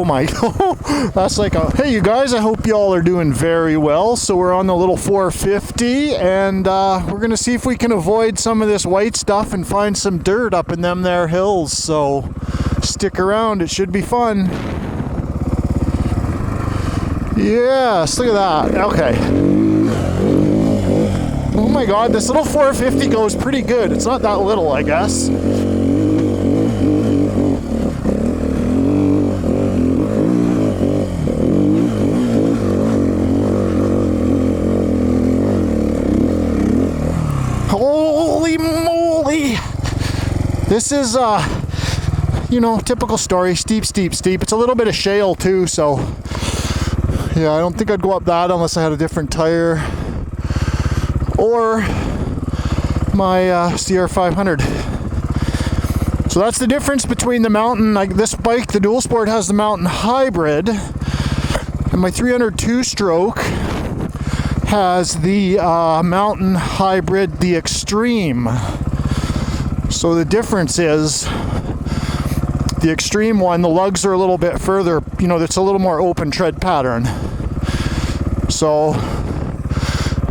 Oh my, that's like a, hey you guys, I hope y'all are doing very well. So we're on the little 450 and we're gonna see if we can avoid some of this white stuff and find some dirt up in them there hills. So stick around, it should be fun. Yes, look at that, okay. Oh my god, this little 450 goes pretty good. It's not that little, I guess. Holy moly! This is, you know, typical story. Steep, steep, steep. It's a little bit of shale too, so yeah, I don't think I'd go up that unless I had a different tire or my CR500. So that's the difference between the mountain, like this bike, the Dual Sport has the mountain hybrid, and my 302 stroke has the mountain hybrid, the extreme. So the difference is the extreme one, the lugs are a little bit further, you know, it's a little more open tread pattern. So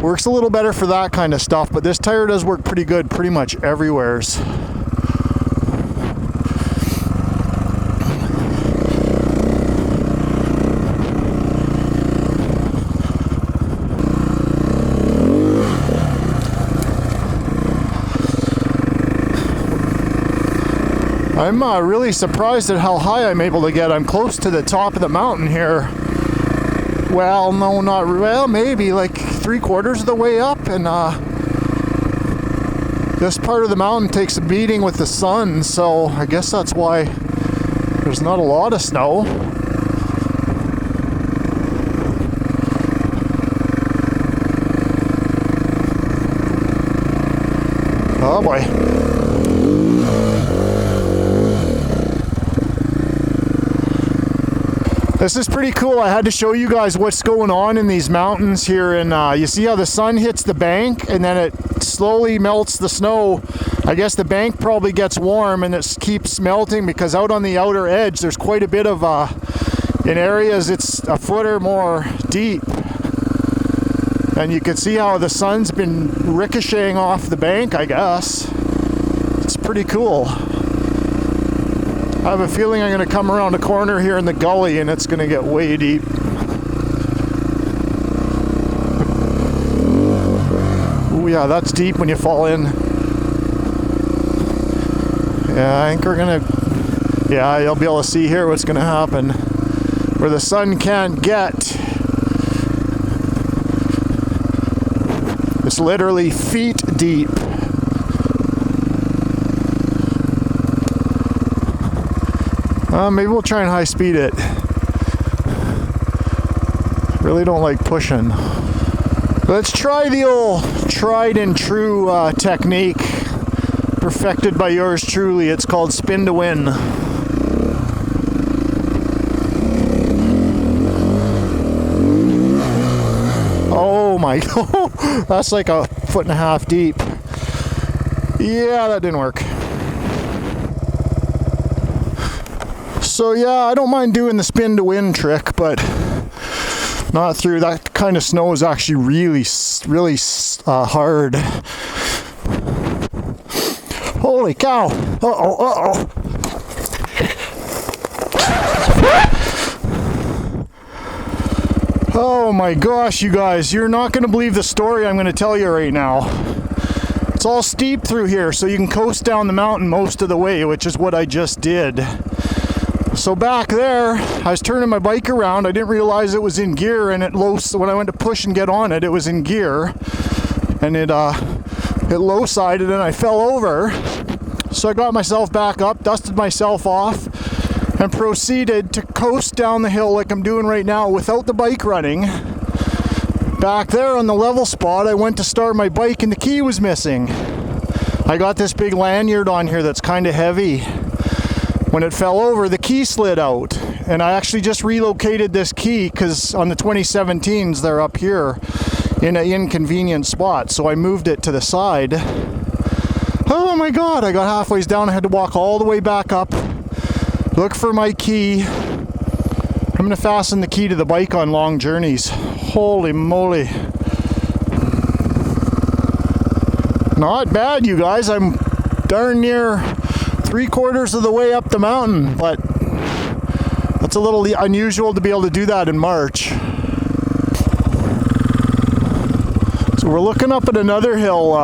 works a little better for that kind of stuff, but this tire does work pretty good pretty much everywheres. I'm really surprised at how high I'm able to get. I'm close to the top of the mountain here. Well, no, not well, maybe like 3/4 of the way up, and this part of the mountain takes a beating with the sun, so I guess that's why there's not a lot of snow. Oh boy. This is pretty cool. I had to show you guys what's going on in these mountains here, and you see how the sun hits the bank and then it slowly melts the snow. I guess the bank probably gets warm and it keeps melting because out on the outer edge there's quite a bit of, in areas it's a foot or more deep. And you can see how the sun's been ricocheting off the bank, I guess. It's pretty cool. I have a feeling I'm going to come around a corner here in the gully and it's going to get way deep. Oh yeah, that's deep when you fall in. Yeah, I think we're going to... Yeah, you'll be able to see here what's going to happen. Where the sun can't get. It's literally feet deep. Maybe we'll try and high speed it. Really don't like pushing. Let's try the old tried and true technique perfected by yours truly. It's called spin to win. Oh my god, that's like a 1.5 feet deep. Yeah, that didn't work. So yeah, I don't mind doing the spin to win trick, but not through that kind of snow is actually really hard. Holy cow! Uh-oh. Oh my gosh, you guys, you're not going to believe the story I'm going to tell you right now. It's all steep through here, so you can coast down the mountain most of the way, which is what I just did. So back there, I was turning my bike around. I didn't realize it was in gear, and when I went to push and get on it, it was in gear, and it low-sided, and I fell over. So I got myself back up, dusted myself off, and proceeded to coast down the hill like I'm doing right now without the bike running. Back there on the level spot, I went to start my bike, and the key was missing. I got this big lanyard on here that's kind of heavy. When it fell over, the key slid out, and I actually just relocated this key because on the 2017s they're up here in an inconvenient spot, so I moved it to the side. Oh my god, I got halfway down, I had to walk all the way back up, look for my key, I'm gonna fasten the key to the bike on long journeys. Holy moly. Not bad, you guys. I'm darn near 3/4 of the way up the mountain, but that's a little unusual to be able to do that in March. So we're looking up at another hill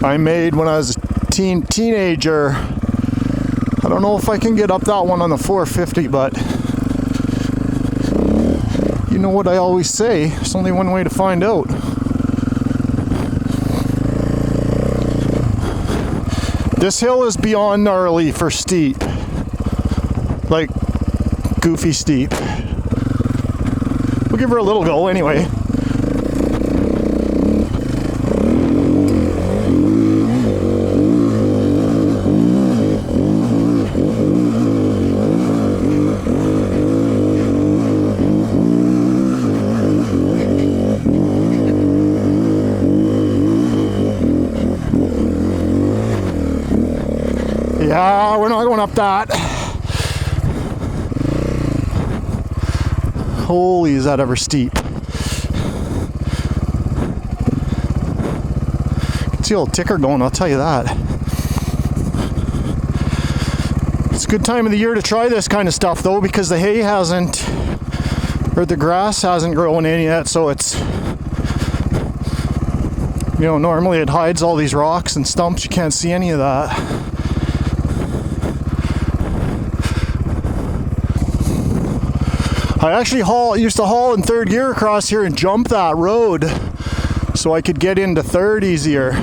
I made when I was a teenager. I don't know if I can get up that one on the 450, but you know what I always say, there's only one way to find out. This hill is beyond gnarly for steep. Like, goofy steep. We'll give her a little go anyway. Yeah, we're not going up that. Holy, is that ever steep. You can see a little ticker going, I'll tell you that. It's a good time of the year to try this kind of stuff though, because the hay hasn't, or the grass hasn't grown in yet, so it's, you know, normally it hides all these rocks and stumps, you can't see any of that. I actually used to haul in third gear across here and jump that road so I could get into third easier.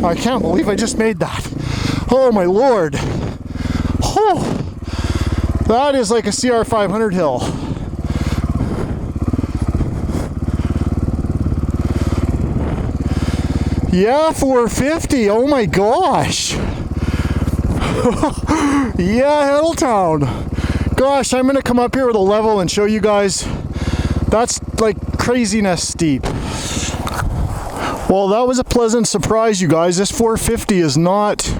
I can't believe I just made that. Oh my lord. Oh, that is like a CR 500 hill. Yeah, 450. Oh my gosh. Yeah, Hilltown. Gosh, I'm gonna come up here with a level and show you guys. That's like craziness steep. Well, that was a pleasant surprise, you guys. This 450 is not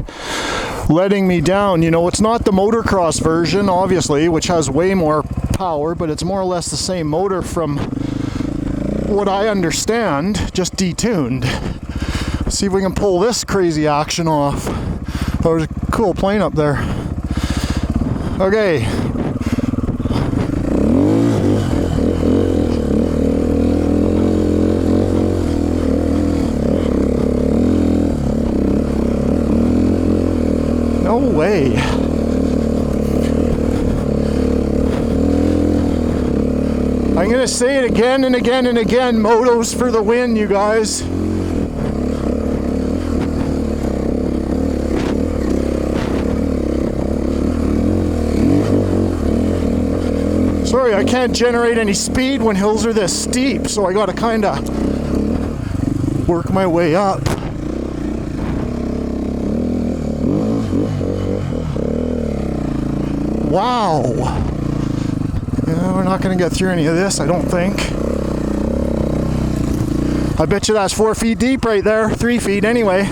letting me down. You know, it's not the motocross version, obviously, which has way more power, but it's more or less the same motor from what I understand, just detuned. Let's see if we can pull this crazy action off. Oh, there's a cool plane up there. Okay. No way. I'm gonna say it again and again and again. Motos for the win, you guys. Sorry, I can't generate any speed when hills are this steep, so I gotta kinda work my way up. Wow. Yeah, we're not going to get through any of this, I don't think. I bet you that's 4 feet deep right there. 3 feet anyway.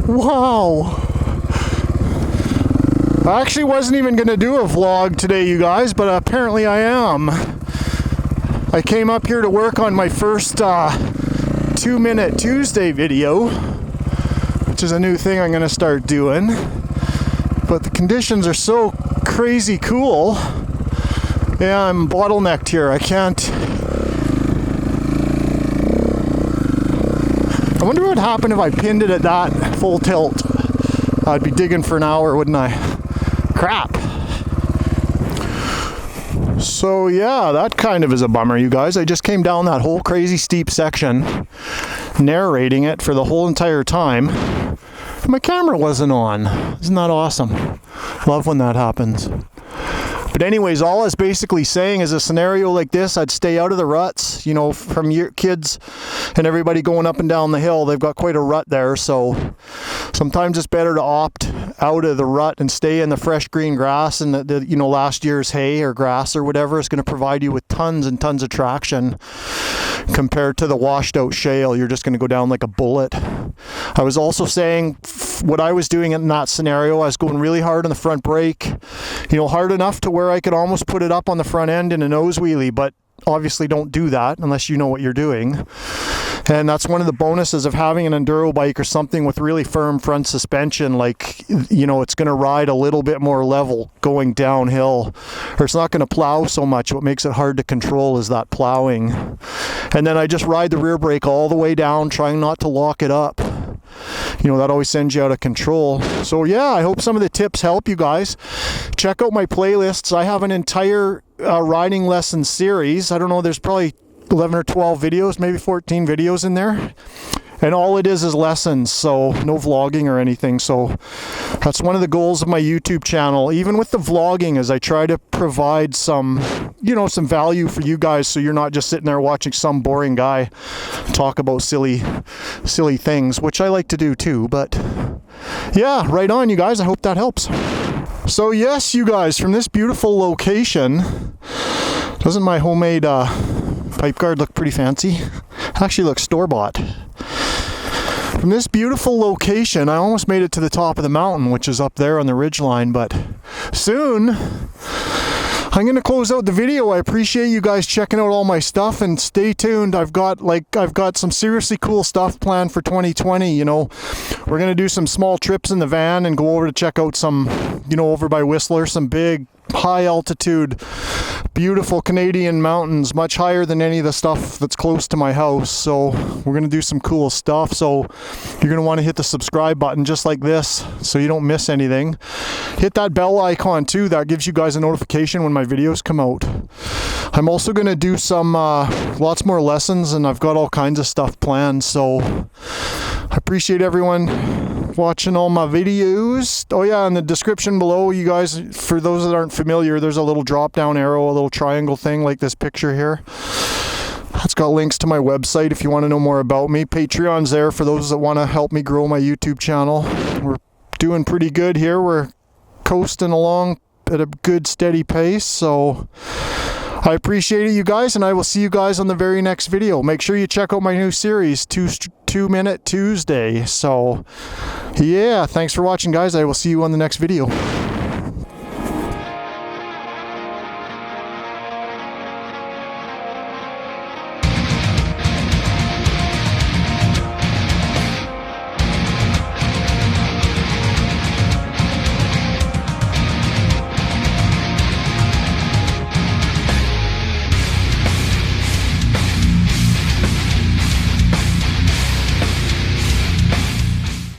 Wow. I actually wasn't even going to do a vlog today, you guys, but apparently I am. I came up here to work on my first 2-minute Tuesday video, which is a new thing I'm going to start doing. But the conditions are so crazy cool. Yeah, I'm bottlenecked here. I can't. I wonder what would happen if I pinned it at that full tilt. I'd be digging for an hour, wouldn't I? Crap. So yeah, that kind of is a bummer, you guys. I just came down that whole crazy steep section, narrating it for the whole entire time. My camera wasn't on. Isn't that awesome? Love when that happens. But anyways, all I was basically saying is a scenario like this, I'd stay out of the ruts, you know, from your kids and everybody going up and down the hill. They've got quite a rut there, so sometimes it's better to opt out of the rut and stay in the fresh green grass, and the you know, last year's hay or grass or whatever is going to provide you with tons and tons of traction compared to the washed out shale. You're just going to go down like a bullet. I was also saying what I was doing in that scenario, I was going really hard on the front brake, you know, hard enough to where I could almost put it up on the front end in a nose wheelie, but obviously don't do that unless you know what you're doing. And that's one of the bonuses of having an enduro bike or something with really firm front suspension. Like, you know, it's going to ride a little bit more level going downhill, or it's not going to plow so much. What makes it hard to control is that plowing. And then I just ride the rear brake all the way down, trying not to lock it up. You know, that always sends you out of control. So yeah, I hope some of the tips help you guys. Check out my playlists. I have an entire riding lesson series. I don't know, there's probably 11 or 12 videos, maybe 14 videos in there. And all it is lessons, so no vlogging or anything. So that's one of the goals of my YouTube channel. Even with the vlogging, is I try to provide some, you know, some value for you guys, so you're not just sitting there watching some boring guy talk about silly things, which I like to do too. But yeah, right on, you guys. I hope that helps. So yes, you guys, from this beautiful location, doesn't my homemade pipe guard look pretty fancy? Actually looks store-bought. From this beautiful location, I almost made it to the top of the mountain, which is up there on the ridge line, but soon I'm going to close out the video. I appreciate you guys checking out all my stuff, and stay tuned. I've got some seriously cool stuff planned for 2020. You know, we're going to do some small trips in the van and go over to check out some, you know, over by Whistler, some big high altitude, beautiful Canadian mountains, much higher than any of the stuff that's close to my house. So we're going to do some cool stuff. So you're going to want to hit the subscribe button just like this so you don't miss anything. Hit that bell icon too. That gives you guys a notification when my videos come out. I'm also going to do some lots more lessons, and I've got all kinds of stuff planned. So I appreciate everyone watching all my videos. Oh yeah, in the description below, you guys, for those that aren't familiar, there's a little drop down arrow, a little triangle thing like this picture here. It's got links to my website if you want to know more about me. Patreon's there for those that want to help me grow my YouTube channel. We're doing pretty good here. We're coasting along at a good steady pace, so I appreciate it, you guys, and I will see you guys on the very next video. Make sure you check out my new series, 2 Minute Tuesday. So yeah, thanks for watching, guys. I will see you on the next video.